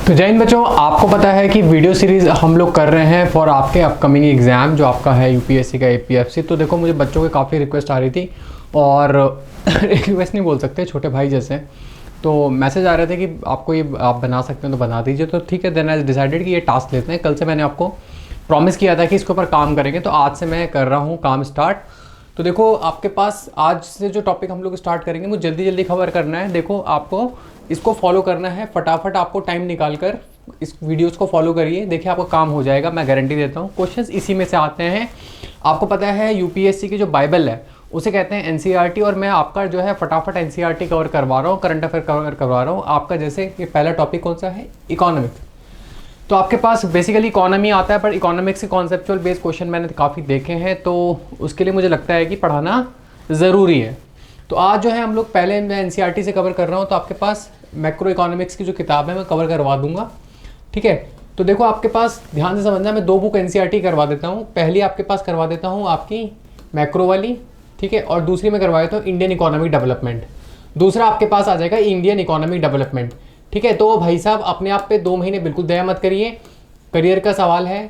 तो जय हिंद बच्चों, आपको पता है कि वीडियो सीरीज़ हम लोग कर रहे हैं फॉर आपके अपकमिंग एग्ज़ाम जो आपका है यूपीएससी का एपीएफसी। तो देखो, मुझे बच्चों के काफ़ी रिक्वेस्ट आ रही थी और रिक्वेस्ट नहीं बोल सकते, छोटे भाई जैसे। तो मैसेज आ रहे थे कि आपको ये आप बना सकते हैं तो बना दीजिए। तो ठीक है, देन आई डिसाइडेड कि ये टास्क लेते हैं। कल से मैंने आपको प्रॉमिस किया था कि इसके ऊपर काम करेंगे, तो आज से मैं कर रहा हूँ काम स्टार्ट। तो देखो, आपके पास आज से जो टॉपिक हम लोग स्टार्ट करेंगे वो जल्दी जल्दी कवर करना है। देखो, आपको इसको फॉलो करना है, फटाफट आपको टाइम निकाल कर इस वीडियोस को फॉलो करिए। देखिए, आपका काम हो जाएगा, मैं गारंटी देता हूँ। क्वेश्चंस इसी में से आते हैं। आपको पता है यूपीएससी की जो बाइबल है उसे कहते हैं एनसीईआरटी, और मैं आपका जो है फटाफट एनसीईआरटी कवर करवा रहा हूँ, करंट अफेयर कवर करवा रहा हूँ आपका। जैसे कि पहला टॉपिक कौन सा है? इकोनॉमिक्स। तो आपके पास बेसिकली इकोनॉमी आता है, पर इकोनॉमिक्स के कॉन्सेप्चुअल बेस्ड क्वेश्चन मैंने काफ़ी देखे हैं, तो उसके लिए मुझे लगता है कि पढ़ाना ज़रूरी है। तो आज जो है हम लोग पहले मैं एनसीईआरटी से कवर कर रहा हूँ, तो आपके पास मैक्रो इकोनॉमिक्स की जो किताब है मैं कवर करवा दूंगा, ठीक है। तो देखो, आपके पास ध्यान से समझना, मैं 2 बुक एनसीईआरटी करवा देता हूँ। पहली आपके पास करवा देता हूँ आपकी मैक्रो वाली, ठीक है, और दूसरी में करवा देता हूँ इंडियन इकोनॉमिक डेवलपमेंट। दूसरा आपके पास आ जाएगा इंडियन इकोनॉमिक डेवलपमेंट, ठीक है। तो भाई साहब, अपने आप पे 2 महीने बिल्कुल दया मत करिए, करियर का सवाल है,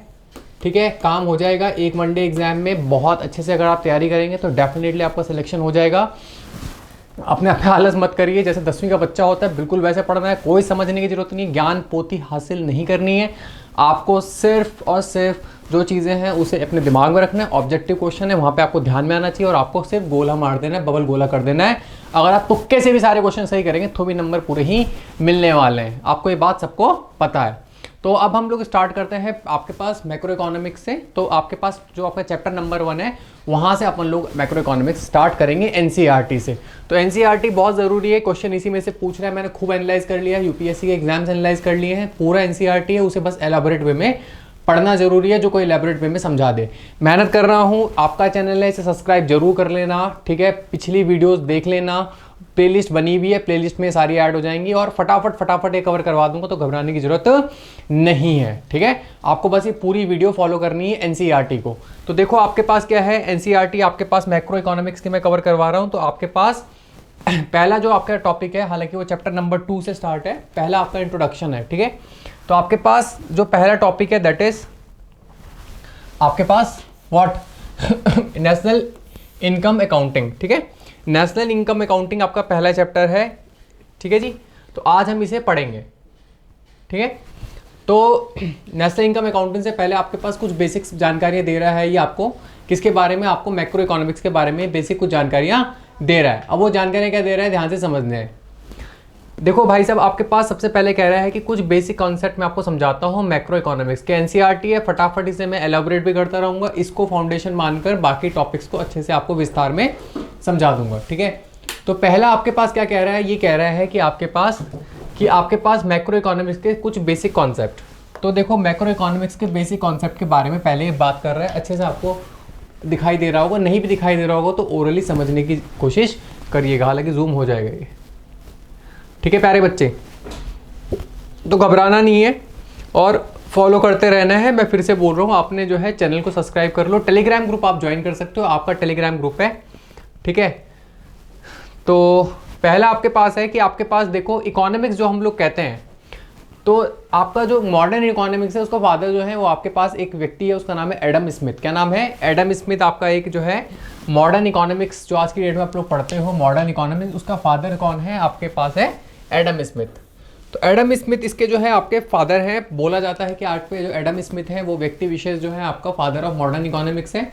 ठीक है। काम हो जाएगा एक वनडे एग्जाम में। बहुत अच्छे से अगर आप तैयारी करेंगे तो डेफिनेटली आपका सिलेक्शन हो जाएगा। अपने आप आलस मत करिए, जैसे 10वीं का बच्चा होता है बिल्कुल वैसे पढ़ना है, कोई समझने की जरूरत नहीं, ज्ञान पोथी हासिल नहीं करनी है। आपको सिर्फ और सिर्फ जो चीज़ें हैं उसे अपने दिमाग में रखना है। ऑब्जेक्टिव क्वेश्चन है, वहाँ पे आपको ध्यान में आना चाहिए, और आपको सिर्फ गोला मार देना है, बबल गोला कर देना है। अगर आप तुक्के से भी सारे क्वेश्चन सही करेंगे तो भी नंबर पूरे ही मिलने वाले हैं। आपको ये बात सबको पता है। तो अब हम लोग स्टार्ट करते हैं आपके पास मैक्रो इकोनॉमिक्स से। तो आपके पास जो आपका चैप्टर नंबर 1 है, वहाँ से अपन लोग मैक्रो इकोनॉमिक्स स्टार्ट करेंगे एनसीईआरटी से। तो एनसीईआरटी बहुत ज़रूरी है, क्वेश्चन इसी में से पूछ रहा है। मैंने खूब एनालाइज कर लिया, यूपीएससी के एग्जाम्स एनालाइज कर लिए हैं। पूरा एनसीईआरटी है, उसे बस एलाबोरेट वे में पढ़ना जरूरी है, जो कोई एलाबोरेट वे में समझा दे। मेहनत कर रहा हूँ, आपका चैनल है, इसे सब्सक्राइब जरूर कर लेना, ठीक है। पिछली वीडियोस देख लेना, प्लेलिस्ट बनी हुई है, प्लेलिस्ट में सारी ऐड हो जाएंगी, और फटाफट ये कवर करवा दूंगा, तो घबराने की जरूरत नहीं है, ठीक है। आपको बस ये पूरी वीडियो फॉलो करनी है एनसीईआरटी को। तो देखो, आपके पास क्या है एनसीईआरटी, आपके पास मैक्रो इकोनॉमिक्स की मैं कवर करवा रहा हूँ। तो आपके पास पहला जो आपका टॉपिक है, हालांकि वो चैप्टर नंबर 2 से स्टार्ट है, पहला आपका इंट्रोडक्शन है, ठीक है। तो आपके पास जो पहला टॉपिक है दैट इज आपके पास व्हाट नेशनल इनकम अकाउंटिंग, ठीक है। नेशनल इनकम अकाउंटिंग आपका पहला चैप्टर है, ठीक है जी। तो आज हम इसे पढ़ेंगे, ठीक है। तो नेशनल इनकम अकाउंटिंग से पहले आपके पास कुछ बेसिक्स जानकारियां दे रहा है ये आपको, किसके बारे में? आपको मैक्रो इकोनॉमिक्स के बारे में बेसिक कुछ जानकारियां दे रहा है। अब वो जानकारियां क्या दे रहा है, ध्यान से समझने हैं। देखो भाई साहब, आपके पास सबसे पहले कह रहा है कि कुछ बेसिक कॉन्सेप्ट मैं आपको समझाता हूँ मैक्रो इकोनॉमिक्स के। एनसीईआरटी है, फटाफट इसे मैं एलाबोरेट भी करता रहूँगा, इसको फाउंडेशन मानकर बाकी टॉपिक्स को अच्छे से आपको विस्तार में समझा दूंगा, ठीक है। तो पहला आपके पास क्या कह रहा है, ये कह रहा है कि आपके पास मैक्रो इकोनॉमिक्स के कुछ बेसिक कॉन्सेप्ट। तो देखो, मैक्रो इकोनॉमिक्स के बेसिक कॉन्सेप्ट के बारे में पहले बात कर रहा है। अच्छे से आपको दिखाई दे रहा होगा, नहीं भी दिखाई दे रहा होगा तो ओरली समझने की कोशिश करिएगा, हालांकि जूम हो जाएगा ये, ठीक है प्यारे बच्चे। तो घबराना नहीं है और फॉलो करते रहना है। मैं फिर से बोल रहा हूँ, आपने जो है चैनल को सब्सक्राइब कर लो। टेलीग्राम ग्रुप आप ज्वाइन कर सकते हो, आपका टेलीग्राम ग्रुप है, ठीक है। तो पहला आपके पास है कि आपके पास देखो, इकोनॉमिक्स जो हम लोग कहते हैं, तो आपका जो मॉडर्न इकोनॉमिक्स है उसका फादर जो है वो आपके पास एक व्यक्ति है, उसका नाम है एडम स्मिथ। क्या नाम है? Adam Smith. आपका एक जो है मॉडर्न इकोनॉमिक्स जो आज की डेट में आप लोग पढ़ते हो, मॉडर्न इकोनॉमिक्स, उसका फादर कौन है? आपके पास है एडम स्मिथ। तो एडम स्मिथ इसके जो है आपके फादर हैं। बोला जाता है कि आज पे जो एडम स्मिथ है वो व्यक्ति विशेष जो है आपका फादर ऑफ मॉडर्न इकोनॉमिक्स है,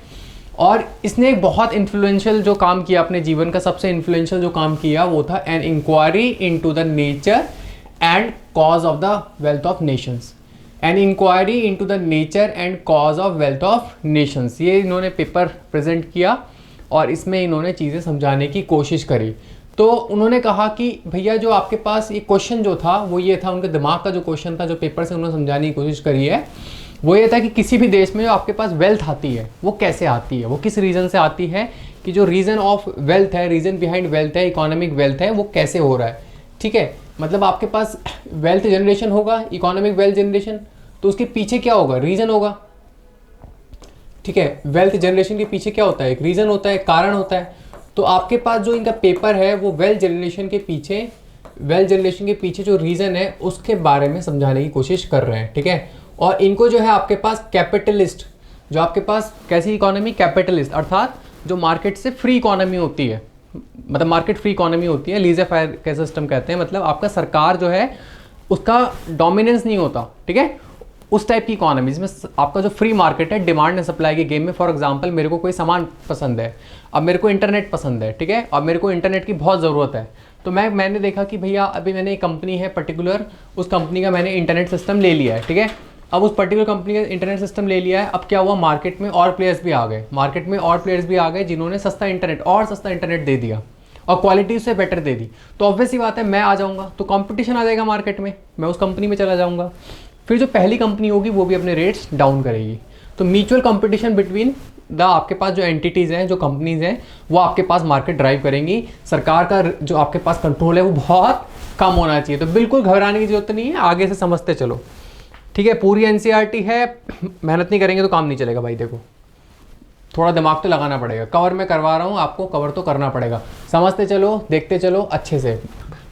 और इसने एक बहुत इन्फ्लुएंशियल जो काम किया अपने जीवन का, सबसे इन्फ्लुएंशियल जो काम किया वो था an inquiry into the nature and cause of the wealth of nations. An inquiry into the nature and cause of wealth of nations, ये इन्होंने पेपर प्रेजेंट किया और इसमें इन्होंने चीज़ें समझाने की कोशिश करी। तो उन्होंने कहा कि भैया, जो आपके पास ये क्वेश्चन जो था वो ये था, उनके दिमाग का जो क्वेश्चन था, जो पेपर से उन्होंने समझाने की कोशिश करी है, वो ये था कि किसी भी देश में जो आपके पास वेल्थ आती है वो कैसे आती है, वो किस रीज़न से आती है, कि जो रीज़न ऑफ वेल्थ है, रीज़न बिहाइंड वेल्थ है, इकोनॉमिक वेल्थ है, वो कैसे हो रहा है, ठीक है। मतलब आपके पास वेल्थ जनरेशन होगा, इकोनॉमिक वेल्थ जनरेशन, तो उसके पीछे क्या होगा? रीज़न होगा, ठीक है। वेल्थ जनरेशन के पीछे क्या होता है? एक रीज़न होता है, कारण होता है। तो आपके पास जो इनका पेपर है वो वेल्थ जनरेशन के पीछे वेल्थ जनरेशन के पीछे जो रीज़न है उसके बारे में समझाने की कोशिश कर रहे हैं, ठीक है। और इनको जो है आपके पास कैपिटलिस्ट, जो आपके पास कैसी इकोनॉमी, कैपिटलिस्ट, अर्थात जो मार्केट से फ्री इकोनॉमी होती है, मतलब मार्केट फ्री इकोनॉमी होती है, लीजर फायर का सिस्टम कहते हैं, मतलब आपका सरकार जो है उसका डोमिनेंस नहीं होता, ठीक है, उस टाइप की इकोनॉमी जिसमें आपका जो फ्री मार्केट है, डिमांड एंड सप्लाई के गेम में। फॉर एग्जांपल मेरे को कोई सामान पसंद है, अब मेरे को इंटरनेट पसंद है, ठीक है, अब मेरे को इंटरनेट की बहुत ज़रूरत है, तो मैंने देखा कि भैया अभी मैंने एक कंपनी है पर्टिकुलर, उस कंपनी का मैंने इंटरनेट सिस्टम ले लिया है, ठीक है। अब उस पर्टिकुलर कंपनी का इंटरनेट सिस्टम ले लिया है, अब क्या हुआ, मार्केट में और प्लेयर्स भी आ गए, मार्केट में और प्लेयर्स भी आ गए जिन्होंने सस्ता इंटरनेट दे दिया और क्वालिटी उससे बेटर दे दी। तो ऑब्वियस ही बात है मैं आ जाऊँगा, तो कंपटीशन आ जाएगा मार्केट में, मैं उस कंपनी में चला जाऊँगा। फिर जो पहली कंपनी होगी वो भी अपने रेट्स डाउन करेगी। तो म्यूचुअल कंपटीशन बिटवीन द आपके पास जो एंटिटीज़ हैं, जो कंपनीज़ हैं, वो आपके पास मार्केट ड्राइव करेंगी। सरकार का जो आपके पास कंट्रोल है वो बहुत कम होना चाहिए। तो बिल्कुल घबराने की जरूरत नहीं है, आगे से समझते चलो, ठीक है। पूरी एनसीईआरटी है, मेहनत नहीं करेंगे तो काम नहीं चलेगा भाई। देखो थोड़ा दिमाग तो लगाना पड़ेगा, कवर मैं करवा रहा हूँ आपको, कवर तो करना पड़ेगा। समझते चलो, देखते चलो अच्छे से,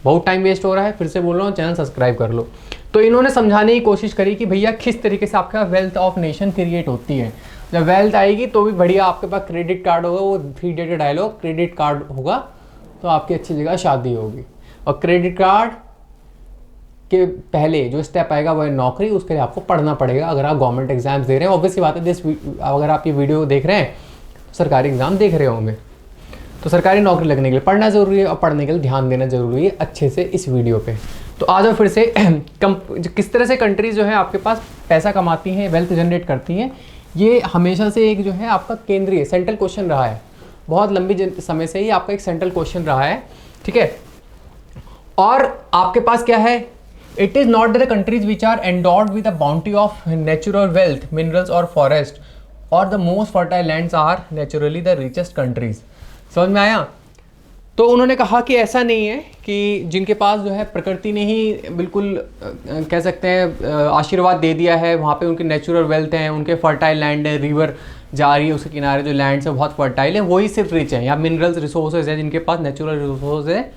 बहुत टाइम वेस्ट हो रहा है। फिर से बोल रहा हूँ, चैनल सब्सक्राइब कर लो। तो इन्होंने समझाने की कोशिश करी कि भैया किस तरीके से आपका वेल्थ ऑफ नेशन क्रिएट होती है। जब वेल्थ आएगी तो भी बढ़िया आपके पास क्रेडिट कार्ड होगा, वो 3 डेटेड डायलॉग, क्रेडिट कार्ड होगा तो आपकी अच्छी जगह शादी होगी। और क्रेडिट कार्ड के पहले जो स्टेप आएगा वो है नौकरी, उसके लिए आपको पढ़ना पड़ेगा अगर आप गवर्नमेंट एग्जाम्स दे रहे हैं। ऑब्वियसली बात है, अगर आप ये वीडियो देख रहे हैं सरकारी एग्जाम देख रहे होंगे, तो सरकारी नौकरी लगने के लिए पढ़ना ज़रूरी है और पढ़ने के लिए ध्यान देना ज़रूरी है अच्छे से इस वीडियो पे। तो आ जाओ फिर से किस तरह से कंट्रीज़ जो है आपके पास पैसा कमाती हैं, वेल्थ जनरेट करती हैं, ये हमेशा से एक जो है आपका केंद्रीय सेंट्रल क्वेश्चन रहा है, बहुत लंबी समय से ही आपका एक सेंट्रल क्वेश्चन रहा है, ठीक है। और आपके पास क्या है, it is not the countries which are endowed with a bounty of natural wealth, minerals और फॉरेस्ट और the most fertile lands are naturally the richest countries. समझ में आया। तो उन्होंने कहा कि ऐसा नहीं है कि जिनके पास जो है प्रकृति ने ही बिल्कुल कह सकते हैं आशीर्वाद दे दिया है, वहाँ पे उनके नेचुरल वेल्थ हैं, उनके फर्टाइल लैंड है, रिवर जा रही है उसके किनारे जो लैंड्स है बहुत फर्टाइल है, वही सिर्फ रिच है, या मिनरल्स रिसोर्सेज है, जिनके पास नेचुरल रिसोर्स है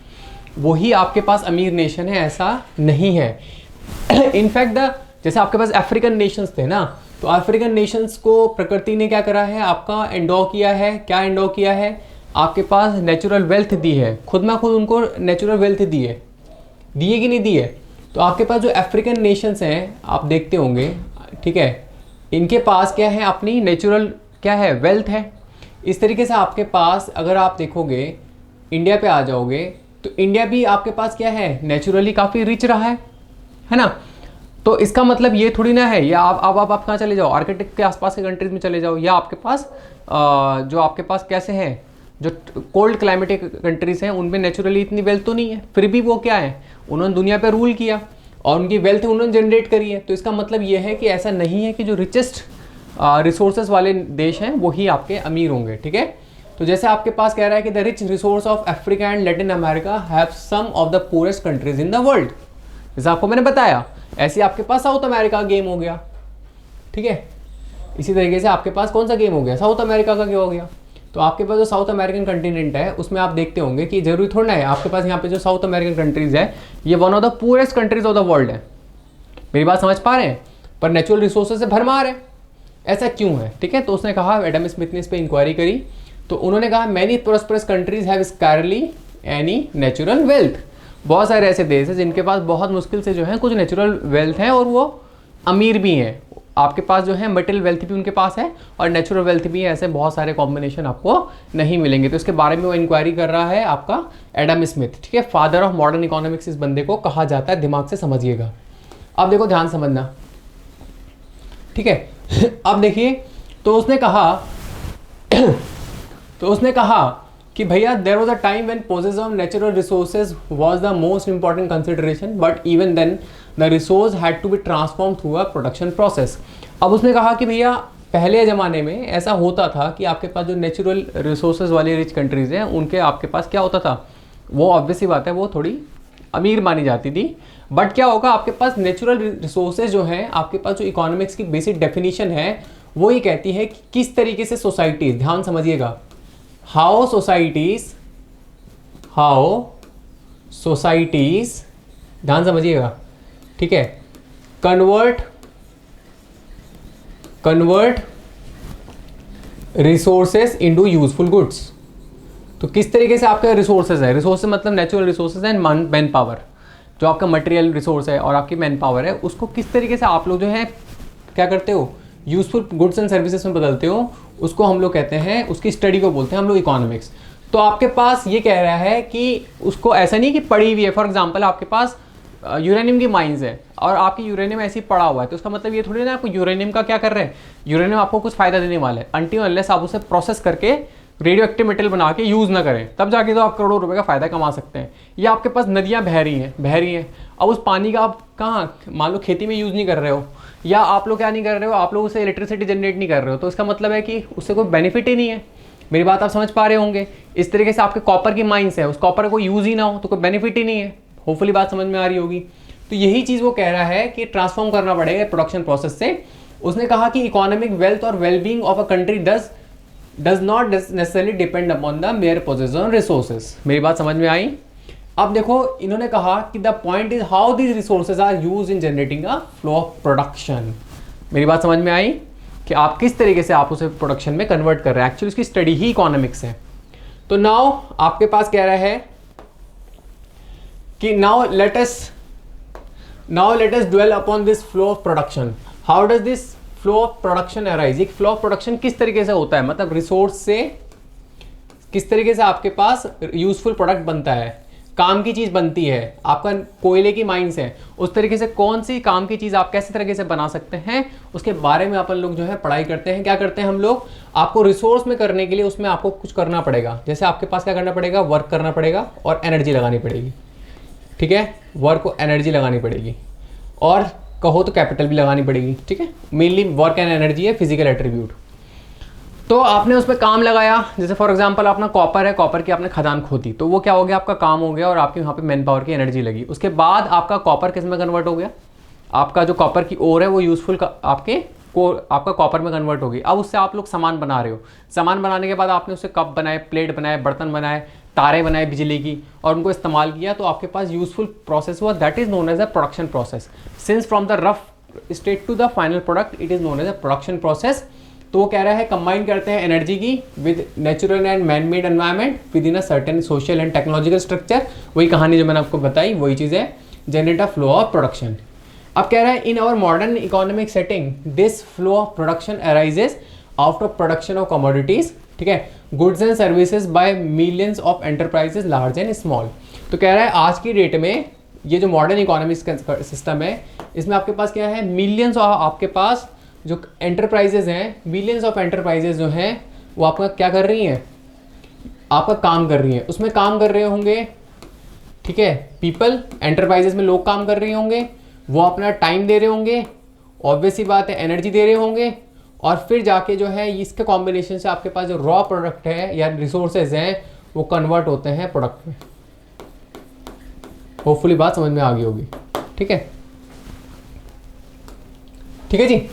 वही आपके पास अमीर नेशन है, ऐसा नहीं है। इनफैक्ट जैसे आपके पास अफ्रीकन नेशंस थे ना, तो अफ्रीकन नेशंस को प्रकृति ने क्या करा है, आपका एंडो किया है। क्या एंडो किया है, आपके पास नेचुरल वेल्थ दी है, खुद में खुद उनको नेचुरल वेल्थ दी है कि नहीं दी है। तो आपके पास जो अफ्रीकन नेशंस हैं आप देखते होंगे, ठीक है, इनके पास क्या है, अपनी नेचुरल क्या है, वेल्थ है। इस तरीके से आपके पास अगर आप देखोगे इंडिया पे आ जाओगे तो इंडिया भी आपके पास क्या है, नेचुरली काफ़ी रिच रहा है ना। तो इसका मतलब ये थोड़ी ना है, या आप कहाँ चले जाओ, आर्कटिक के आसपास के कंट्रीज में चले जाओ, या आपके पास जो आपके पास कैसे हैं, जो कोल्ड क्लाइमेटिक कंट्रीज़ हैं उनमें नेचुरली इतनी वेल्थ तो नहीं है, फिर भी वो क्या है, उन्होंने दुनिया पे रूल किया और उनकी वेल्थ उन्होंने जनरेट करी है। तो इसका मतलब ये है कि ऐसा नहीं है कि जो रिचेस्ट रिसोर्सेज वाले देश हैं वही आपके अमीर होंगे, ठीक है। तो जैसे आपके पास कह रहा है कि the rich resource of Africa and Latin America have some of the poorest countries in the world, जैसे आपको मैंने बताया, ऐसे आपके पास साउथ अमेरिका गेम हो गया, ठीक है। इसी तरीके से आपके पास कौन सा गेम हो गया, साउथ अमेरिका का क्या हो गया। तो आपके पास जो साउथ अमेरिकन कंटिनेंट है उसमें आप देखते होंगे कि जरूरी थोड़ा ना है, आपके पास यहाँ पे जो साउथ अमेरिकन कंट्रीज है ये one of the poorest countries of the world है। मेरी बात समझ पा रहे हैं, पर नेचुरल रिसोर्सेज से भरमार है, ऐसा क्यों है, ठीक है। तो उसने कहा, एडम स्मिथ ने इस पर इंक्वायरी करी, तो उन्होंने कहा many prosperous countries have scarcely any natural wealth. बहुत सारे ऐसे देश हैं जिनके पास बहुत मुश्किल से जो है कुछ नेचुरल वेल्थ है और वो अमीर भी हैं। आपके पास जो है मटेरियल वेल्थ भी उनके पास है और नेचुरल वेल्थ भी है, ऐसे बहुत सारे कॉम्बिनेशन आपको नहीं मिलेंगे। तो इसके बारे में वो इंक्वायरी कर रहा है आपका एडम स्मिथ, ठीक है। फादर ऑफ मॉडर्न इकोनॉमिक्स इस बंदे को कहा जाता है, दिमाग से समझिएगा। अब देखो ध्यान समझना, ठीक है। अब देखिए, तो उसने कहा कि भैया there was a time when possession of natural resources was the most important consideration, but even then the resource had to be transform through a production process. अब उसने कहा कि भैया पहले ज़माने में ऐसा होता था कि आपके पास जो नेचुरल रिसोर्सेज वाली रिच कंट्रीज़ हैं उनके आपके पास क्या होता था, वो ऑब्वियसली बात है वो थोड़ी अमीर मानी जाती थी। बट क्या होगा, आपके पास नेचुरल रिसोर्सेज जो हैं, आपके पास जो इकोनॉमिक्स की बेसिक डेफिनेशन है वो ये कहती है कि किस तरीके से सोसाइटीज़, ध्यान समझिएगा, हाउ सोसाइटीज, ध्यान समझिएगा, ठीक है, convert resources into useful goods. तो किस तरीके से आपके रिसोर्सेज है, रिसोर्सेज मतलब natural resources and man power, जो आपका मटेरियल रिसोर्स है और आपकी मैन पावर है, उसको किस तरीके से आप लोग जो है क्या करते हो, यूजफुल गुड्स एंड सर्विसेज में बदलते हो, उसको हम लोग कहते हैं, उसकी स्टडी को बोलते हैं हम लोग इकोनॉमिक्स। तो आपके पास ये कह रहा है कि उसको ऐसा नहीं कि पड़ी हुई है, फॉर एग्जांपल आपके पास यूरेनियम की माइंस है और आपकी यूरेनियम ऐसे ही पड़ा हुआ है, तो उसका मतलब ये थोड़ी ना आपको यूरेनियम का क्या कर रहे हैं, यूरेनियम आपको कुछ फायदा देने वाला है, अनटिल अनलेस आप उसे प्रोसेस करके रेडियो एक्टिव मेटल बना के यूज़ ना करें, तब जाके तो आप करोड़ों रुपए का फायदा कमा सकते हैं। या आपके पास नदियाँ बह रही हैं, अब उस पानी का आप कहाँ, मान लो खेती में यूज़ नहीं कर रहे हो, या आप लोग क्या नहीं कर रहे हो, आप लोग उससे इलेक्ट्रिसिटी जनरेट नहीं कर रहे हो, तो इसका मतलब है कि उससे कोई बेनिफिट ही नहीं है। मेरी बात आप समझ पा रहे होंगे। इस तरीके से आपके कॉपर की माइंस है, उस कॉपर का कोई यूज़ ही ना हो तो कोई बेनिफिट ही नहीं है। होपफुली बात समझ में आ रही होगी। तो यही चीज़ वो कह रहा है कि ट्रांसफॉर्म करना पड़ेगा प्रोडक्शन प्रोसेस से। उसने कहा कि इकोनॉमिक वेल्थ और wellbeing of a country does not necessarily depend upon the mayor possession resources. मेरी बात समझ में आई। अब देखो इन्होंने कहा कि the point is how these resources are use in generating a flow of production. मेरी बात समझ में आई कि आप किस तरीके से आप उसे प्रोडक्शन में कन्वर्ट कर रहे हैं। एक्चुअली उसकी स्टडी ही इकोनॉमिक्स है। तो नाउ आपके पास कह रहा है कि now let us dwell upon this flow of production. How does this flow of production arise. एक फ्लो ऑफ प्रोडक्शन किस तरीके से होता है, मतलब रिसोर्स से किस तरीके से आपके पास यूजफुल प्रोडक्ट बनता है, काम की चीज़ बनती है। आपका कोयले की माइंस है, उस तरीके से कौन सी काम की चीज़ आप कैसे तरीके से बना सकते हैं, उसके बारे में अपन लोग जो है पढ़ाई करते हैं। क्या करते हैं हम लोग, आपको रिसोर्स में करने के लिए उसमें आपको कुछ करना पड़ेगा। जैसे आपके पास क्या करना पड़ेगा, वर्क करना पड़ेगा और एनर्जी लगानी पड़ेगी। ठीक है, वर्क को एनर्जी लगानी पड़ेगी और कहो तो कैपिटल भी लगानी पड़ेगी। ठीक है, मेनली वर्क एंड एनर्जी है फिजिकल एट्रीब्यूट। तो आपने उस पर काम लगाया, जैसे फॉर एग्जांपल अपना कॉपर है, कॉपर की आपने खदान खोदी, तो वो क्या हो गया, आपका काम हो गया और आपके वहाँ पे मैन पावर की एनर्जी लगी। उसके बाद आपका कॉपर किस में कन्वर्ट हो गया, आपका जो कॉपर की ओर है वो यूजफुल आपका कॉपर में कन्वर्ट हो गई। अब उससे आप लोग सामान बना रहे हो। सामान बनाने के बाद आपने उससे कप बनाए, प्लेट बनाए, बर्तन बनाए, तारे बनाए बिजली की और उनको इस्तेमाल किया, तो आपके पास यूजफुल प्रोसेस हुआ। That is known as a production process. Since from the rough state to the final product it is known as a production process. तो वो कह रहा है कंबाइन करते हैं एनर्जी की with natural and man made environment with in a certain social and technological structure. वही कहानी जो मैंने आपको बताई वही चीज़ है, generate a flow of production. अब कह रहा है in our modern economic setting this flow of production arises out of production of commodities, ठीक है, goods and services by millions of enterprises large and small. तो कह रहा है आज की डेट में ये जो मॉडर्न इकोनॉमिक सिस्टम है इसमें आपके पास क्या है, मिलियंस ऑफ आपके पास जो एंटरप्राइजेज हैं, मिलियंस ऑफ एंटरप्राइजेज जो हैं वो आपका क्या कर रही हैं, आपका काम कर रही हैं। उसमें काम कर रहे होंगे, ठीक है, पीपल, एंटरप्राइजेज में लोग काम कर रहे होंगे, वो अपना टाइम दे रहे होंगे, ऑब्वियस सी बात है एनर्जी दे रहे होंगे, और फिर जाके जो है इसके कॉम्बिनेशन से आपके पास जो रॉ प्रोडक्ट है या रिसोर्सेज हैं वो कन्वर्ट होते हैं प्रोडक्ट में। होपफुली बात समझ में आ गई होगी। ठीक है, ठीक है जी।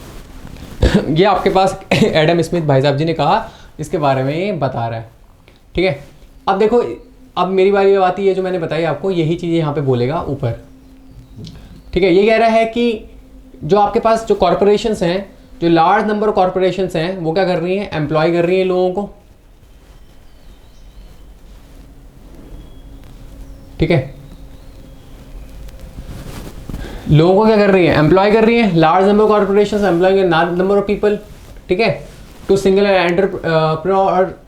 ये आपके पास एडम स्मिथ भाई साहब जी ने कहा, इसके बारे में ये बता रहा है। ठीक है, अब देखो, अब मेरी बारी आती है जो मैंने बताई आपको, यही चीज़ें यहाँ पे बोलेगा ऊपर। ठीक है, ये कह रहा है कि जो आपके पास जो कॉरपोरेशंस हैं, जो लार्ज नंबर ऑफ कॉरपोरेशंस हैं, वो क्या कर रही हैं, एम्प्लॉय कर रही हैं लोगों को। ठीक है, लोगों को क्या कर रही है, एम्प्लॉय कर रही है। Large number of corporations employing large number of people, ठीक है, to single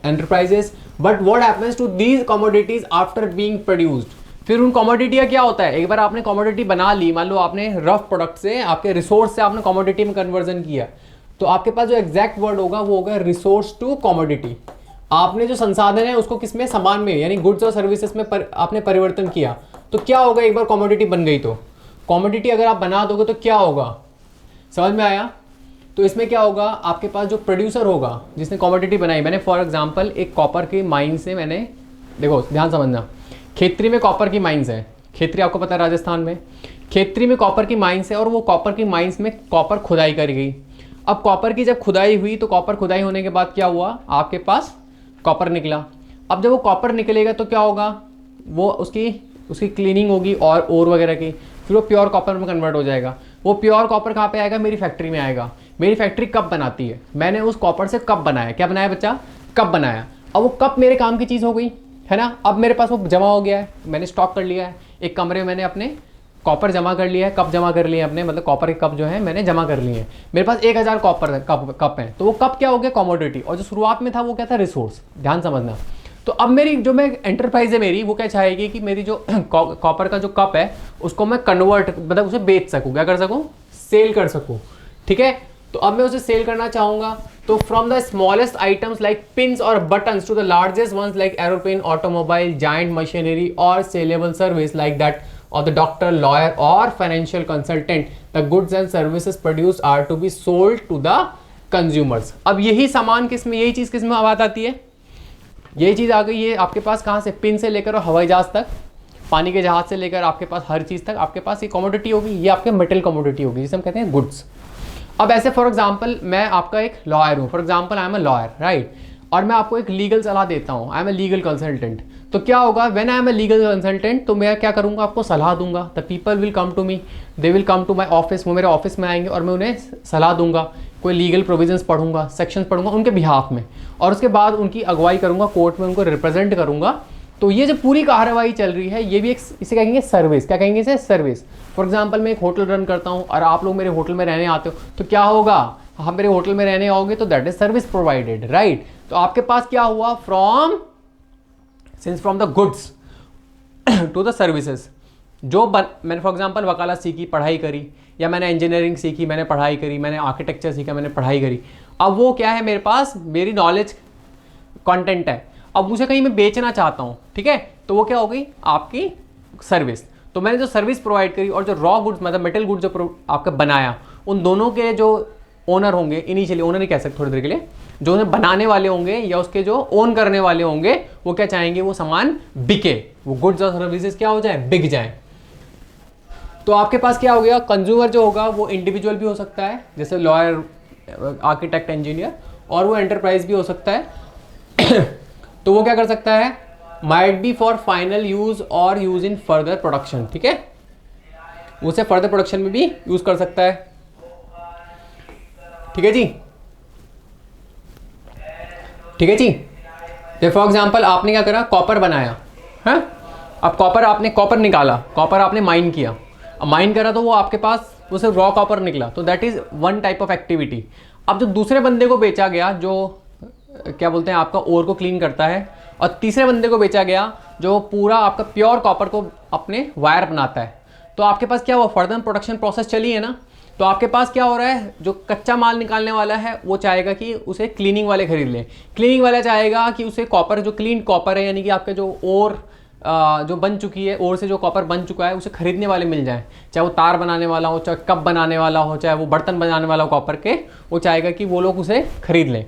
enterprises. But what happens to these commodities after being produced. फिर उन कमोडिटी का क्या होता है, एक बार आपने कमोडिटी बना ली, मान लो आपने रफ प्रोडक्ट से, आपके रिसोर्स से आपने कमोडिटी में कन्वर्जन किया, तो आपके पास जो एग्जैक्ट वर्ड होगा वो होगा रिसोर्स टू कमोडिटी। आपने जो संसाधन है उसको किसमें, सामान में, यानी गुड्स और सर्विसेज में आपने परिवर्तन किया, तो क्या होगा, एक बार कमोडिटी बन गई तो कमोडिटी अगर आप बना दोगे तो क्या होगा, समझ में आया। तो इसमें क्या होगा, आपके पास जो प्रोड्यूसर होगा जिसने कमोडिटी बनाई, मैंने फॉर एग्जांपल एक कॉपर की माइन से मैंने, देखो ध्यान समझना, खेतरी में कॉपर की माइंस है, खेतरी आपको पता है राजस्थान में, खेतरी में कॉपर की माइंस है और वो कॉपर की माइंस में कॉपर खुदाई करी गई। अब कॉपर की जब खुदाई हुई तो कॉपर खुदाई होने के बाद क्या हुआ, आपके पास कॉपर निकला। अब जब वो कॉपर निकलेगा तो क्या होगा, वो उसकी उसकी क्लीनिंग होगी और ओर वगैरह की, फिर वो प्योर कॉपर में कन्वर्ट हो जाएगा। वो प्योर कॉपर कहाँ पे आएगा? मेरी फैक्ट्री में आएगा। मेरी फैक्ट्री कप बनाती है, मैंने उस कॉपर से कप बनाया। क्या बनाया बच्चा? कप बनाया। अब वो कप मेरे काम की चीज़ हो गई है ना। अब मेरे पास वो जमा हो गया है, मैंने स्टॉक कर लिया है एक कमरे में, मैंने अपने कॉपर जमा कर लिया है, कप जमा कर लिए अपने, मतलब कॉपर के कप जो है मैंने जमा कर लिए हैं। मेरे पास 1000 कॉपर कप हैं, तो वो कप क्या हो गया? कमोडिटी। और जो शुरुआत में था वो क्या था? रिसोर्स। ध्यान समझना। तो अब मेरी जो मैं एंटरप्राइज है मेरी, वो क्या चाहेगी कि मेरी जो कॉपर का जो कप है उसको मैं कन्वर्ट, मतलब उसे बेच सकूँ, क्या कर सकूँ? सेल कर सकूँ। ठीक है, तो अब मैं उसे सेल करना चाहूँगा, तो from the smallest items like pins और buttons to the largest ones like aeroplane, automobile, giant machinery और saleable service like that of the doctor, lawyer or financial consultant, the goods and services produced are to be sold to the consumers। अब यही सामान किस में, यही चीज़ किस में बात आती है? यही चीज़ आ गई है आपके पास कहाँ से? पिन से लेकर और हवाई जहाज़ तक, पानी के जहाज़ से लेकर आपके पास हर चीज़ तक आपके पास ये कमोडिटी होगी, ये आपके मेटल कमोडिटी होगी जिसे हम कहते हैं गुड्स। अब ऐसे फॉर एग्जाम्पल मैं आपका एक लॉयर हूँ, for example I am a lawyer, right, और मैं आपको एक लीगल सलाह देता हूँ, I am a legal consultant. तो क्या होगा? When I am a legal consultant, तो मैं क्या करूँगा? आपको सलाह दूंगा। The people will come to me, they will come to my office, वो मेरे ऑफिस में आएंगे और मैं उन्हें सलाह दूंगा, कोई लीगल प्रोविजंस पढ़ूंगा, सेक्शंस पढ़ूंगा उनके बिहाफ में, और उसके बाद उनकी अगुवाई करूंगा, कोर्ट में उनको रिप्रेजेंट करूंगा। तो ये जो पूरी कार्रवाई चल रही है, ये भी एक, इसे क्या कहेंगे? सर्विस। क्या कहेंगे इसे? सर्विस। फॉर एग्जाम्पल मैं एक होटल रन करता हूँ और आप लोग मेरे होटल में रहने आते हो, तो क्या होगा? आप मेरे होटल में रहने आओगे तो that is service provided, right. तो आपके पास क्या हुआ? From the goods to the services. जो मैंने फॉर एग्जांपल वकालत सीखी, पढ़ाई करी, या मैंने इंजीनियरिंग सीखी, मैंने पढ़ाई करी, मैंने आर्किटेक्चर सीखा, मैंने पढ़ाई करी, अब वो क्या है? मेरे पास मेरी नॉलेज कंटेंट है, अब मुझे कहीं मैं बेचना चाहता हूँ, ठीक है, तो वो क्या हो गई? आपकी सर्विस। तो मैंने जो सर्विस प्रोवाइड करी और जो रॉ गुड्स मतलब मेटल गुड्स जो आपका बनाया, उन दोनों के जो ओनर होंगे, इनिशियली ओनर नहीं कह सकते थोड़ी देर के लिए, जो उन्हें बनाने वाले होंगे या उसके जो ओन करने वाले होंगे, वो क्या चाहेंगे? वो सामान बिके, वो गुड्स और सर्विसेज क्या हो जाए? बिक जाए। तो आपके पास क्या हो गया? कंज्यूमर जो होगा वो इंडिविजुअल भी हो सकता है, जैसे लॉयर, आर्किटेक्ट, इंजीनियर, और वो एंटरप्राइज भी हो सकता है। तो वो क्या कर सकता है? Might be for final use और यूज इन फर्दर प्रोडक्शन, ठीक है, उसे फर्दर प्रोडक्शन में भी यूज कर सकता है। ठीक है जी, ठीक है जी। तो फॉर एग्जाम्पल आपने क्या करा? कॉपर बनाया है। अब कॉपर निकाला, कॉपर आपने माइन किया, अब माइन करा तो वो आपके पास उसे रॉ कॉपर निकला, तो that is one type of activity. अब जो दूसरे बंदे को बेचा गया, जो क्या बोलते हैं आपका ओर को क्लीन करता है, और तीसरे बंदे को बेचा गया जो पूरा आपका प्योर कॉपर को अपने वायर बनाता है, तो आपके पास क्या हुआ? फर्दर प्रोडक्शन प्रोसेस चली है ना। तो आपके पास क्या हो रहा है? जो कच्चा माल निकालने वाला है वो चाहेगा कि उसे क्लीनिंग वाले खरीद लें, क्लीनिंग वाला चाहेगा कि उसे कॉपर, जो क्लीन कॉपर है यानी कि आपका जो ओर जो बन चुकी है, ओर से जो कॉपर बन चुका है, उसे खरीदने वाले मिल जाएं, चाहे वो तार बनाने वाला हो, चाहे कप बनाने वाला हो, चाहे वो बर्तन बनाने वाला हो कॉपर के, वो चाहेगा कि वो लोग उसे खरीद लें।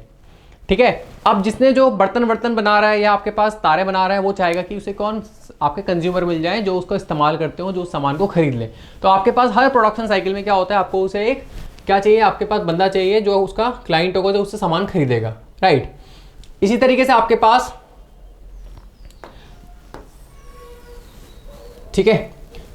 ठीक है, अब जिसने जो बर्तन बना रहा है या आपके पास तारे बना रहा है, वो चाहेगा कि उसे कौन? आपके कंज्यूमर मिल जाए जो उसको इस्तेमाल करते हो, जो उस सामान को खरीद ले। तो आपके पास हर प्रोडक्शन साइकिल में क्या होता है? आपको उसे एक क्या चाहिए? आपके पास बंदा चाहिए जो उसका क्लाइंट होगा, जो उससे सामान खरीदेगा, राइट। इसी तरीके से आपके पास, ठीक है,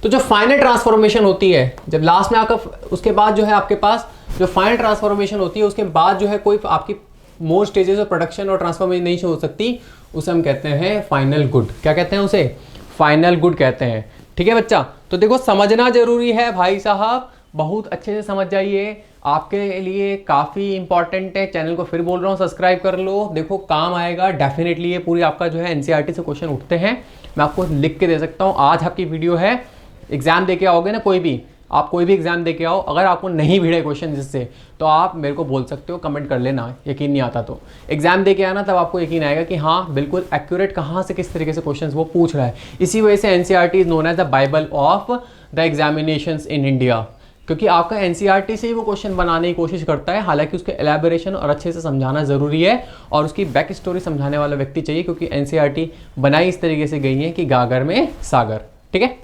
तो जो फाइनल ट्रांसफॉर्मेशन होती है, जब लास्ट में आपका, उसके बाद जो है आपके पास जो फाइनल ट्रांसफॉर्मेशन होती है, उसके बाद जो है कोई आपकी मोर स्टेजेस ऑफ प्रोडक्शन और ट्रांसफॉर्मेशन नहीं हो सकती, उसे हम कहते हैं फाइनल गुड। क्या कहते हैं उसे? फाइनल गुड कहते हैं। ठीक है बच्चा, तो देखो समझना जरूरी है भाई साहब, बहुत अच्छे से समझ जाइए, आपके लिए काफ़ी इंपॉर्टेंट है। चैनल को फिर बोल रहा हूँ, सब्सक्राइब कर लो, देखो काम आएगा डेफिनेटली। ये पूरी आपका जो है एनसीईआरटी से क्वेश्चन उठते हैं, मैं आपको लिख के दे सकता हूँ। आज आपकी वीडियो है, एग्जाम दे के आओगे ना, कोई भी आप कोई भी एग्जाम दे के आओ, अगर आपको नहीं भिड़े क्वेश्चन जिससे, तो आप मेरे को बोल सकते हो, कमेंट कर लेना, यकीन नहीं आता तो एग्जाम दे के आना, तब आपको यकीन आएगा कि हाँ बिल्कुल एक्यूरेट कहाँ से किस तरीके से क्वेश्चंस वो पूछ रहा है। इसी वजह से NCERT is known as the Bible of the examinations in India, क्योंकि आपका एनसीईआरटी से ही वो क्वेश्चन बनाने की कोशिश करता है। हालांकि उसके एलैबोरेशन और अच्छे से समझाना ज़रूरी है, और उसकी बैक स्टोरी समझाने वाला व्यक्ति चाहिए, क्योंकि एनसीईआरटी बनाई इस तरीके से गई है कि गागर में सागर। ठीक है,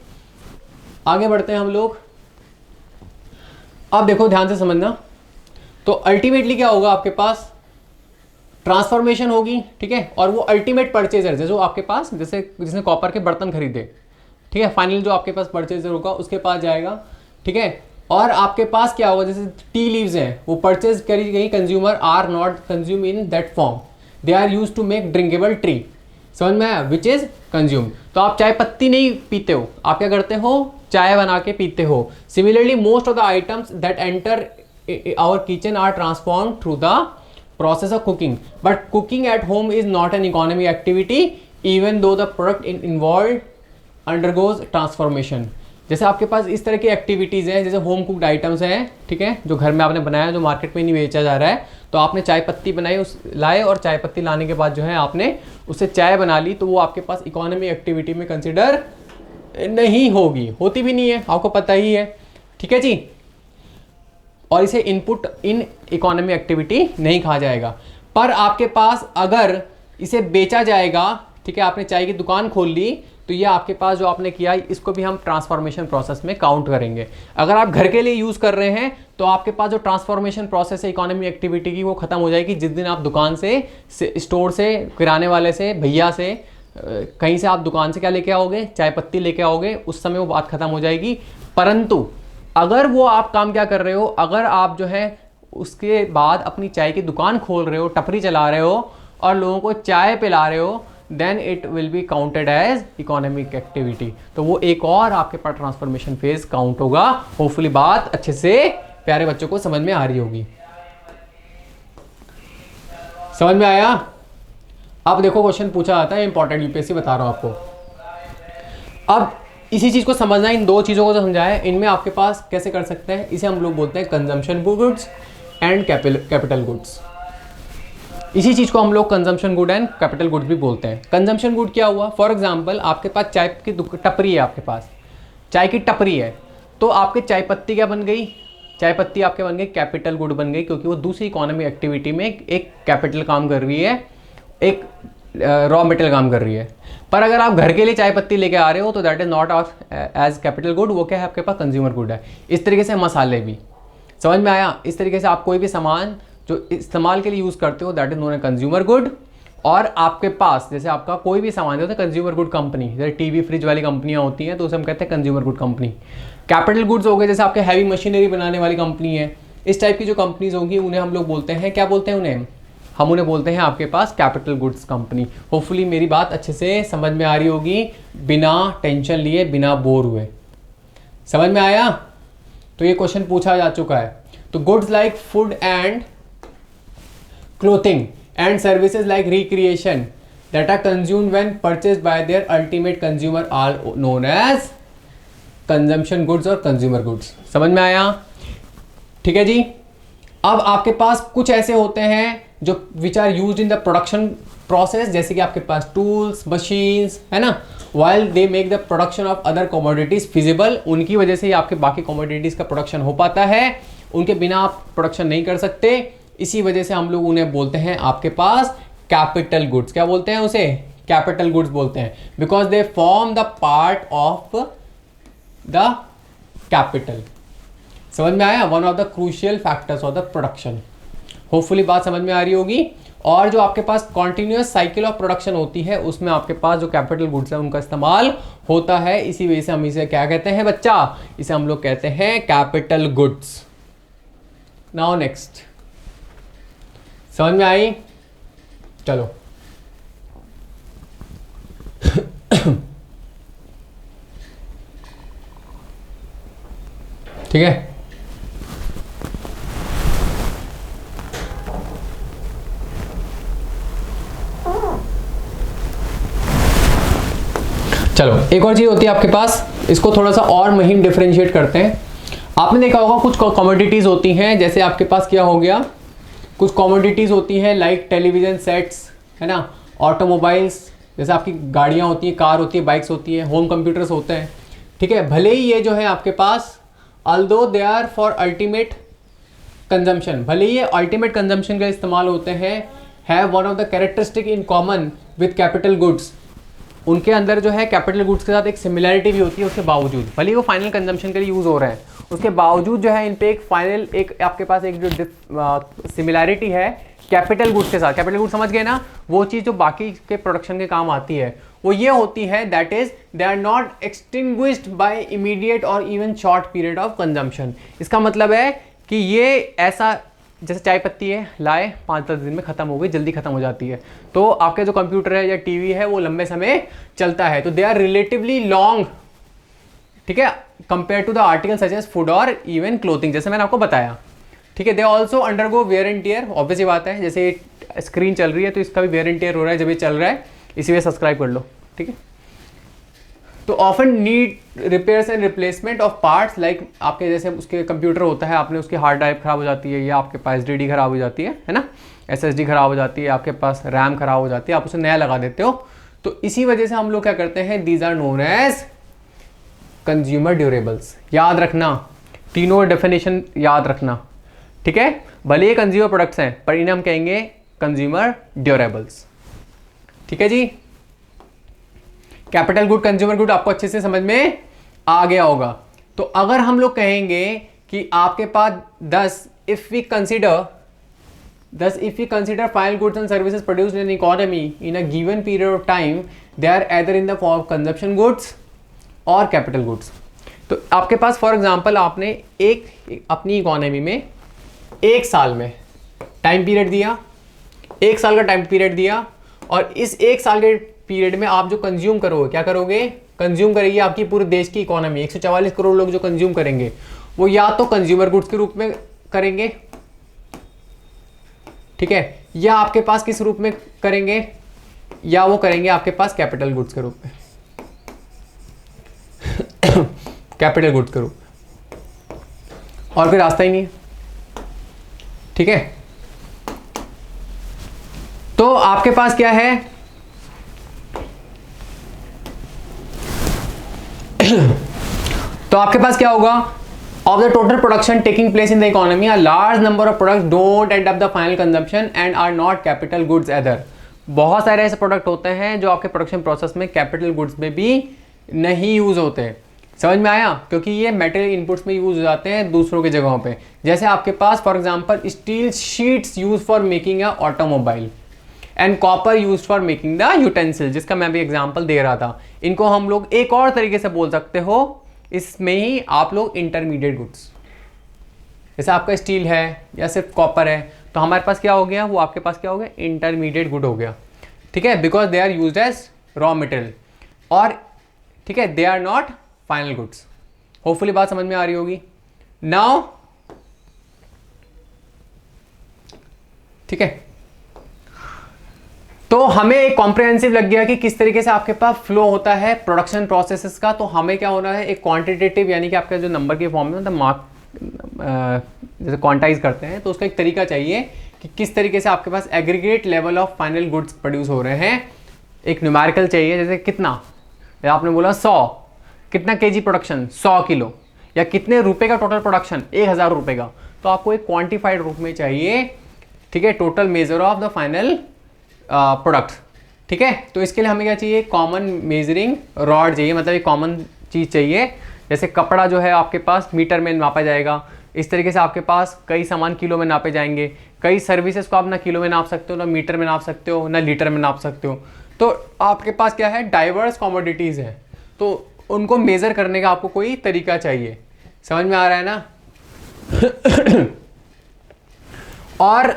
आगे बढ़ते हैं हम लोग। अब देखो ध्यान से समझना, तो अल्टीमेटली क्या होगा? आपके पास ट्रांसफॉर्मेशन होगी, ठीक है, और वो अल्टीमेट परचेजर, जैसे आपके पास, जैसे जिसने कॉपर के बर्तन खरीदे, ठीक है, फाइनल जो आपके पास परचेजर होगा उसके पास जाएगा, ठीक है। और आपके पास क्या होगा, जैसे टी लीव्स हैं वो परचेज करी गई, consumer are not consume in that form, they are use to make drinkable tree, समझ में आया, विच इज कंज्यूम। तो आप चाय पत्ती नहीं पीते हो, आप क्या करते हो, चाय बना के पीते हो। Similarly most of the items that enter our kitchen are transform through the process of cooking, but cooking at home is not an economic activity even though the product involve undergoes transformation. जैसे आपके पास इस तरह की activities हैं, जैसे home cooked items हैं, ठीक है, जो घर में आपने बनाया, जो मार्केट में नहीं बेचा जा रहा है, तो आपने चाय पत्ती बनाई, उस लाए, और चाय पत्ती लाने के बाद जो है आपने उससे चाय बना ली, तो वो आपके पास इकोनॉमी एक्टिविटी में कंसिडर नहीं होगी, होती भी नहीं है, आपको पता ही है, ठीक है जी। और इसे इनपुट इन इकोनॉमी एक्टिविटी नहीं कहा जाएगा। पर आपके पास अगर इसे बेचा जाएगा, ठीक है, आपने चाय की दुकान खोल ली, तो ये आपके पास जो आपने किया इसको भी हम ट्रांसफॉर्मेशन प्रोसेस में काउंट करेंगे। अगर आप घर के लिए यूज़ कर रहे हैं तो आपके पास जो ट्रांसफॉर्मेशन प्रोसेस है इकोनॉमी एक्टिविटी की, वो खत्म हो जाएगी जिस दिन आप दुकान से स्टोर से, किराने वाले से, भैया से, कहीं से आप दुकान से क्या लेके आओगे, चाय पत्ती लेके आओगे, उस समय वो बात खत्म हो जाएगी। परंतु अगर वो आप काम क्या कर रहे हो, अगर आप जो है उसके बाद अपनी चाय की दुकान खोल रहे हो, टपरी चला रहे हो और लोगों को चाय पिला रहे हो, then it will be counted as economic activity. तो वो एक और आपके पास ट्रांसफॉर्मेशन फेज काउंट होगा। होपफुली बात अच्छे से प्यारे बच्चों को समझ में आ रही होगी। समझ में आया? अब देखो क्वेश्चन पूछा जाता है, इंपॉर्टेंट, यूपीएससी बता रहा हूं आपको। अब इसी चीज को समझना, इन दो चीजों को जो समझाया, इनमें आपके पास कैसे कर सकते हैं, इसे हम लोग बोलते हैं consumption goods and capital goods. इसी चीज को हम लोग consumption good and capital goods भी बोलते हैं। कंजम्पशन गुड क्या हुआ, फॉर एग्जांपल आपके पास चाय की टपरी है, आपके पास चाय की टपरी है, तो आपके चाय पत्ती क्या बन गई, चाय पत्ती आपके बन गई कैपिटल गुड बन गई, क्योंकि वो दूसरी इकोनॉमी एक्टिविटी में एक कैपिटल काम कर रही है, एक रॉ मटेरियल काम कर रही है। पर अगर आप घर के लिए चाय पत्ती लेके आ रहे हो तो that is not as capital good, वो क्या है, आपके पास कंज्यूमर गुड है। इस तरीके से मसाले भी, समझ में आया? इस तरीके से आप कोई भी सामान जो इस्तेमाल के लिए यूज़ करते हो that is known as consumer good. और आपके पास जैसे आपका कोई भी सामान होता है कंज्यूमर गुड कंपनी, जैसे टीवी फ्रिज वाली कंपनियां होती हैं तो उसे हम कहते हैं consumer good company. Capital goods हो गए, जैसे आपके हैवी मशीनरी बनाने वाली कंपनी है, इस टाइप की जो कंपनीज होंगी उन्हें हम लोग बोलते हैं, क्या बोलते हैं उन्हें, हम उन्हें बोलते हैं आपके पास कैपिटल गुड्स कंपनी। होपफुली मेरी बात अच्छे से समझ में आ रही होगी, बिना टेंशन लिए, बिना बोर हुए। समझ में आया? तो ये क्वेश्चन पूछा जा चुका है। तो goods like food and clothing and services like recreation that are consumed when purchased by their ultimate consumer are known as consumption goods और consumer goods। समझ में आया? ठीक है जी। अब आपके पास कुछ ऐसे होते हैं जो which are used in the production process, जैसे कि आपके पास tools, machines, है ना, while they make the production of other commodities feasible, उनकी वजह से ही आपके बाकी commodities का प्रोडक्शन हो पाता है, उनके बिना आप प्रोडक्शन नहीं कर सकते। इसी वजह से हम लोग उन्हें बोलते हैं आपके पास कैपिटल गुड्स। क्या बोलते हैं उसे? कैपिटल गुड्स बोलते हैं, because they form the part of the capital. समझ में आया? One of the crucial factors of the production. Hopefully बात समझ में आ रही होगी। और जो आपके पास कॉन्टिन्यूस साइकिल ऑफ प्रोडक्शन होती है उसमें आपके पास जो कैपिटल गुड्स है उनका इस्तेमाल होता है। इसी वजह से हम इसे क्या कहते हैं बच्चा? इसे हम लोग कहते हैं कैपिटल गुड्स। नाउ नेक्स्ट, समझ में आई? चलो ठीक है। चलो एक और चीज होती है आपके पास, इसको थोड़ा सा और महीन डिफरेंशिएट करते हैं। आपने देखा होगा कुछ कमोडिटीज होती हैं, जैसे आपके पास क्या हो गया, कुछ कमोडिटीज़ होती हैं लाइक टेलीविज़न सेट्स, है ना, ऑटोमोबाइल्स, जैसे आपकी गाड़ियाँ होती हैं, कार होती है, बाइक्स होती हैं, होम कंप्यूटर्स होते हैं, ठीक है। भले ही ये जो है आपके पास although they are for ultimate consumption, भले ही ये अल्टीमेट कंजम्पशन का इस्तेमाल होते हैं, have one of the characteristic in common with capital goods, उनके अंदर जो है कैपिटल गुड्स के साथ एक सिमिलैरिटी भी होती है। उसके बावजूद भले ही वो फाइनल कंजम्पशन के लिए यूज़ हो रहे हैं, उसके बावजूद जो है इन पे एक फाइनल, एक आपके पास एक जो सिमिलैरिटी है कैपिटल गुड्स के साथ। कैपिटल गुड्स समझ गए ना, वो चीज़ जो बाकी के प्रोडक्शन के काम आती है वो ये होती है that is they are not extinguished by immediate और even short period of consumption. इसका मतलब है कि ये ऐसा, जैसे चाय पत्ती है, लाए 5-10 दिन में ख़त्म हो गई, जल्दी ख़त्म हो जाती है, तो आपके जो कंप्यूटर है या टीवी है वो लंबे समय चलता है, तो दे आर रिलेटिवली लॉन्ग, ठीक है, compare to the article such as food और इवन क्लोथिंग, जैसे मैंने आपको बताया। ठीक है, they also undergo wear and tear, obvious ही बात है, जैसे स्क्रीन चल रही है तो इसका भी वेयर एंड टीयर हो रहा है जब ये चल रहा है, इसीलिए सब्सक्राइब कर लो। ठीक है, तो often need repairs and replacement of parts, like आपके जैसे उसके कंप्यूटर होता है, आपने उसकी हार्ड ड्राइव खराब हो जाती है, या आपके पास SSD खराब हो जाती है ना, SSD खराब हो जाती है, आपके पास रैम खराब हो जाती है, आप उसे नया लगा देते हो, तो इसी वजह से हम लोग क्या करते हैं, these are known as consumer durables. याद रखना, तीनों डेफिनेशन याद रखना। ठीक है, भले ये कंज्यूमर प्रोडक्ट्स हैं पर इन्हें हम कहेंगे कंज्यूमर ड्यूरेबल्स। ठीक है जी, कैपिटल गुड, कंज्यूमर गुड आपको अच्छे से समझ में आ गया होगा। तो अगर हम लोग कहेंगे कि आपके पास 10 if we consider final goods and services produced in economy in a given period of time, they are either in the form of consumption goods और कैपिटल गुड्स। तो आपके पास फॉर एग्जांपल आपने एक अपनी इकोनॉमी में एक साल में टाइम पीरियड दिया, एक साल का टाइम पीरियड दिया, और इस एक साल के पीरियड में आप जो कंज्यूम करोगे, क्या करोगे, कंज्यूम करेगी आपकी पूरे देश की इकोनॉमी, 144 करोड़ लोग जो कंज्यूम करेंगे वो या तो कंज्यूमर गुड्स के रूप में करेंगे, ठीक है, या आपके पास किस रूप में करेंगे, या वो करेंगे आपके पास कैपिटल गुड्स के रूप में कैपिटल गुड्स के रूप में, और फिर रास्ता ही नहीं है। ठीक है, तो आपके पास क्या है, तो आपके पास क्या होगा, of the total production taking place in the economy a large number of products don't end up the final consumption and are not capital goods either. बहुत सारे ऐसे प्रोडक्ट होते हैं जो आपके प्रोडक्शन प्रोसेस में कैपिटल गुड्स में भी नहीं यूज होते हैं। समझ में आया, क्योंकि ये मेटेरियल इनपुट्स में यूज हो जाते हैं दूसरों की जगहों पे। जैसे आपके पास for example steel sheets use for making a automobile and copper use for making the utensil, जिसका मैं भी एग्जांपल दे रहा था। इनको हम लोग एक और तरीके से बोल सकते हो, इसमें ही आप लोग इंटरमीडिएट गुड्स, जैसे आपका स्टील है या सिर्फ कॉपर है, तो हमारे पास क्या हो गया, वो आपके पास क्या हो गया, इंटरमीडिएट गुड हो गया। ठीक है, because they are used as raw material, और ठीक है, they are not final goods. Hopefully बात समझ में आ रही होगी नाउ। ठीक है, तो हमें एक कॉम्प्रिहेंसिव लग गया कि किस तरीके से आपके पास फ्लो होता है प्रोडक्शन प्रोसेसेस का। तो हमें क्या होना है, एक क्वांटिटेटिव, यानी कि आपका जो नंबर के फॉर्म में मतलब मार्क जैसे क्वांटाइज करते हैं, तो उसका एक तरीका चाहिए कि किस तरीके से आपके पास aggregate level of final goods produce हो रहे हैं। एक न्यूमेरिकल चाहिए, जैसे कितना, या आपने बोला 100, कितना केजी प्रोडक्शन, 100 किलो, या कितने रुपए का टोटल प्रोडक्शन, 1000 रुपए का, तो आपको एक क्वांटिफाइड रूप में चाहिए। ठीक है, total measure of the final product. ठीक है, तो इसके लिए हमें क्या चाहिए, कॉमन मेजरिंग रॉड चाहिए, मतलब एक कॉमन चीज़ चाहिए। जैसे कपड़ा जो है आपके पास मीटर में नापा जाएगा, इस तरीके से आपके पास कई सामान किलो में नापे जाएंगे। कई सर्विसेज को आप ना किलो में नाप सकते हो, ना मीटर में नाप सकते हो, ना लीटर में नाप सकते हो। तो आपके पास क्या है, डाइवर्स कॉमोडिटीज़ हैं, तो उनको मेज़र करने का आपको कोई तरीका चाहिए। समझ में आ रहा है ना और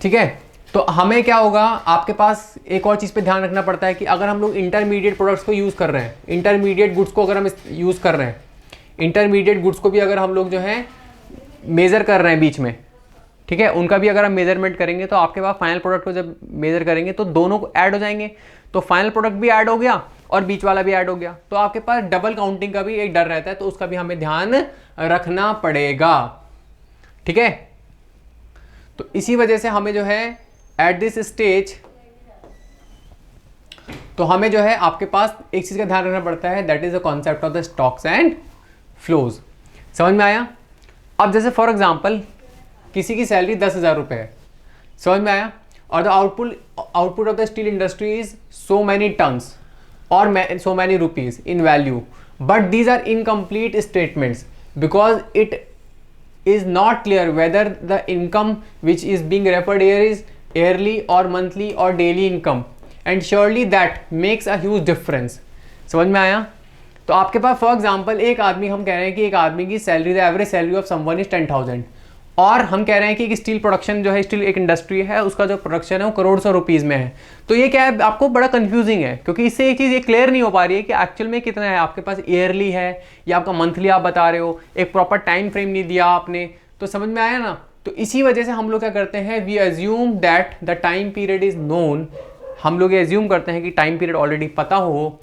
ठीक है, तो हमें क्या होगा, आपके पास एक और चीज़ पे ध्यान रखना पड़ता है कि अगर हम लोग इंटरमीडिएट प्रोडक्ट्स को यूज़ कर रहे हैं, इंटरमीडिएट गुड्स को अगर हम यूज़ कर रहे हैं, इंटरमीडिएट गुड्स को भी अगर हम लोग जो है मेज़र कर रहे हैं बीच में, ठीक है, उनका भी अगर हम मेजरमेंट करेंगे, तो आपके पास फाइनल प्रोडक्ट को जब मेजर करेंगे तो दोनों को ऐड हो जाएंगे। तो फाइनल प्रोडक्ट भी ऐड हो गया और बीच वाला भी ऐड हो गया, तो आपके पास डबल काउंटिंग का भी एक डर रहता है, तो उसका भी हमें ध्यान रखना पड़ेगा। ठीक है, तो इसी वजह से हमें जो है एट दिस स्टेज, तो हमें जो है आपके पास एक चीज का ध्यान रखना पड़ता है, that is the concept of the stocks and flows. समझ में आया। अब जैसे फॉर एग्जांपल किसी की सैलरी 10,000 रुपये है, समझ में आया, और the output of the steel industry is so many tons और so many rupees in value, but these are incomplete statements because it is not clear whether the income which is being referred here is yearly or monthly or daily income, and surely that makes a huge difference. समझ में आया? तो आपके पास for example एक आदमी, हम कह रहे हैं कि एक आदमी की salary, the average salary of someone is 10,000, और हम कह रहे हैं कि एक स्टील प्रोडक्शन जो है, स्टील एक इंडस्ट्री है, उसका जो प्रोडक्शन है वो करोड़ सौ रुपीज़ में है। तो ये क्या है, आपको बड़ा कंफ्यूजिंग है, क्योंकि इससे एक चीज़ ये क्लियर नहीं हो पा रही है कि एक्चुअल में कितना है, आपके पास ईयरली है या आपका मंथली आप बता रहे हो, एक प्रॉपर टाइम फ्रेम नहीं दिया आपने। तो समझ में आया ना? तो इसी वजह से हम लोग क्या करते हैं, we assume that the time period is known. हम लोग ये एज्यूम करते हैं कि टाइम पीरियड ऑलरेडी पता हो,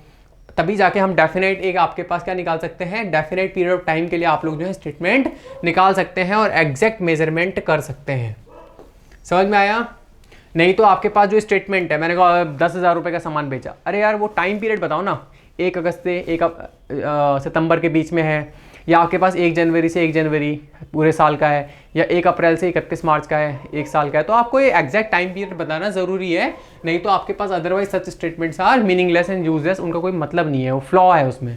तभी जाके हम डेफिनेट एक आपके पास क्या निकाल सकते हैं, डेफिनेट पीरियड ऑफ टाइम के लिए आप लोग जो है स्टेटमेंट निकाल सकते हैं और एग्जैक्ट मेजरमेंट कर सकते हैं। समझ में आया? नहीं तो आपके पास जो स्टेटमेंट है, मैंने कहा 10,000 रुपये का सामान बेचा, अरे यार वो टाइम पीरियड बताओ ना, 1 अगस्त से 1 सितंबर के बीच में है, या आपके पास 1 जनवरी से 1 जनवरी पूरे साल का है, या 1 अप्रैल से 31 मार्च का है, 1 साल का है। तो आपको ये एग्जैक्ट टाइम पीरियड बताना ज़रूरी है, नहीं तो आपके पास otherwise such statements are meaningless and useless, उनका कोई मतलब नहीं है, वो फ्लॉ है उसमें।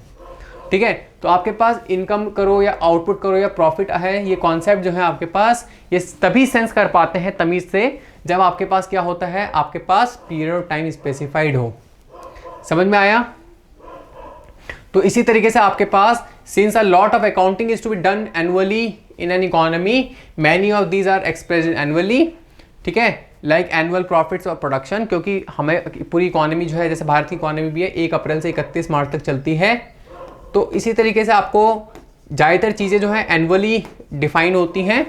ठीक है, तो आपके पास इनकम करो या आउटपुट करो या प्रॉफिट है, ये कॉन्सेप्ट जो है आपके पास ये तभी सेंस कर पाते हैं तमीज़ से, जब आपके पास क्या होता है, आपके पास पीरियड ऑफ टाइम स्पेसिफाइड हो। समझ में आया? तो इसी तरीके से आपके पास since a lot of accounting is to be done annually in an economy, many of these are expressed annually, ठीक है, like annual profits और production, क्योंकि हमें पूरी इकोनॉमी जो है, जैसे भारत की इकोनॉमी भी है 1 अप्रैल से 31 मार्च तक चलती है, तो इसी तरीके से आपको ज़्यादातर चीज़ें जो है एनुअली डिफाइन होती हैं।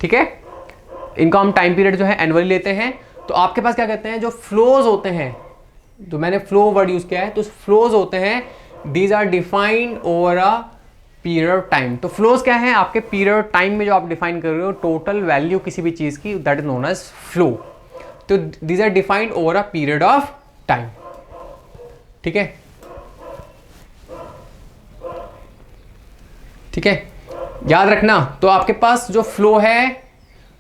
ठीक है, इनका हम टाइम पीरियड जो है एनुअली लेते हैं। तो आपके पास क्या कहते हैं, जो फ्लोज होते हैं, जो मैंने फ्लो वर्ड यूज़ किया है, तो फ्लोज होते हैं, these are defined over a period of time। तो फ्लोज क्या है, आपके पीरियड ऑफ टाइम में जो आप डिफाइन कर रहे हो टोटल वैल्यू किसी भी चीज़ की, that is known as flow. तो these are defined over a period of time। ठीक है, ठीक है, याद रखना। तो आपके पास जो फ्लो है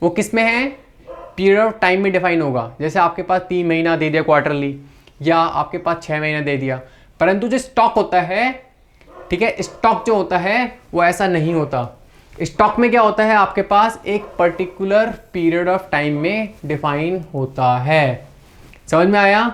वो किस में है, पीरियड ऑफ टाइम में डिफाइन होगा। जैसे आपके पास 3 महीना दे दिया क्वार्टरली, या आपके पास 6 महीना दे दिया, परंतु जो स्टॉक होता है, ठीक है, स्टॉक जो होता है वो ऐसा नहीं होता। स्टॉक में क्या होता है, आपके पास एक पर्टिकुलर पीरियड ऑफ टाइम में डिफाइन होता है। समझ में आया?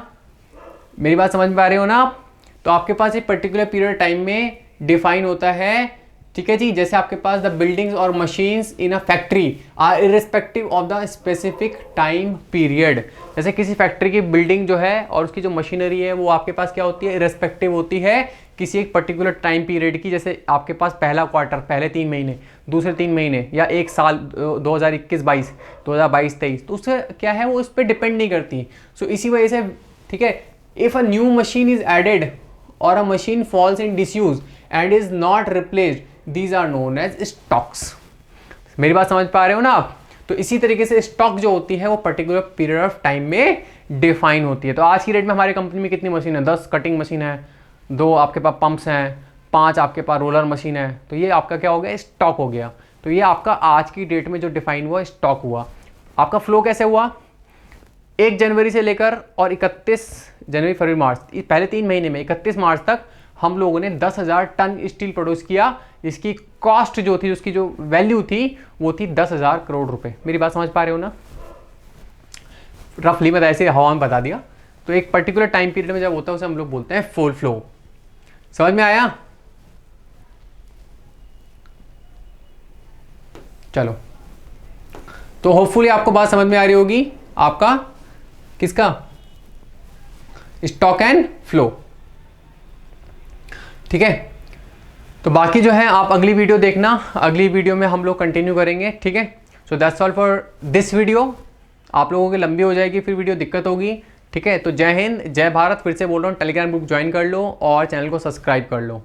मेरी बात समझ में आ रही हो ना आप? तो आपके पास एक पर्टिकुलर पीरियड टाइम में डिफाइन होता है। ठीक है जी, जैसे आपके पास द बिल्डिंग्स और machines in a factory are irrespective of the specific time period. जैसे किसी फैक्ट्री की बिल्डिंग जो है और उसकी जो मशीनरी है वो आपके पास क्या होती है, इर्रेस्पेक्टिव होती है किसी एक पर्टिकुलर टाइम पीरियड की। जैसे आपके पास पहला क्वार्टर, पहले 3 महीने, दूसरे 3 महीने, या 1 साल 2021-22, 2022-23, तो उससे क्या है, वो उस पर डिपेंड नहीं करती। सो इसी वजह से, ठीक है, if a new machine is added और a machine falls in disuse and is not replaced, these are known as stocks। मेरी बात समझ पा रहे हो ना आप? तो इसी तरीके से स्टॉक जो होती है वो पर्टिकुलर पीरियड ऑफ टाइम में डिफाइन होती है। तो आज की डेट में हमारी कंपनी में कितनी मशीन है, 10 कटिंग मशीन है, 2 आपके पास पंप्स हैं, 5 आपके पास रोलर मशीन है। तो ये आपका क्या हो गया, स्टॉक हो गया। तो ये आपका आज की डेट में जो डिफाइन हुआ स्टॉक हुआ। आपका फ्लो कैसे हुआ, 1 जनवरी से लेकर और 31 जनवरी फरवरी मार्च, पहले 3 महीने में 31 मार्च तक हम लोगों ने 10,000 टन स्टील प्रोड्यूस किया, जिसकी कॉस्ट जो थी, उसकी जो वैल्यू थी वो थी 10,000 करोड़ रुपए। मेरी बात समझ पा रहे हो ना? रफली मैं ऐसे हवा में बता दिया। तो एक पर्टिकुलर टाइम पीरियड में जब होता है उसे हम लोग बोलते हैं फुल फ्लो। समझ में आया? चलो, तो होपफुली आपको बात समझ में आ रही होगी। आपका किसका, स्टॉक एंड फ्लो। ठीक है, तो बाकी जो है आप अगली वीडियो देखना, अगली वीडियो में हम लोग कंटिन्यू करेंगे। ठीक है, so that's all for this video. आप लोगों की लंबी हो जाएगी, फिर वीडियो दिक्कत होगी। ठीक है, तो जय हिंद, जय भारत। फिर से बोल रहा हूँ, टेलीग्राम ग्रुप ज्वाइन कर लो और चैनल को सब्सक्राइब कर लो।